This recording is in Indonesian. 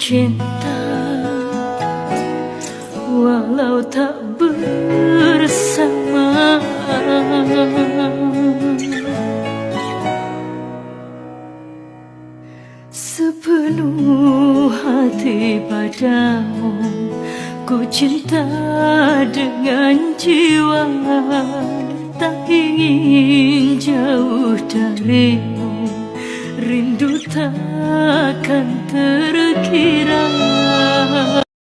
cinta, walau tak bersama. Sepenuh hati padamu, ku cinta dengan jiwa, tak ingin jauh darimu, rindu takkan terkira.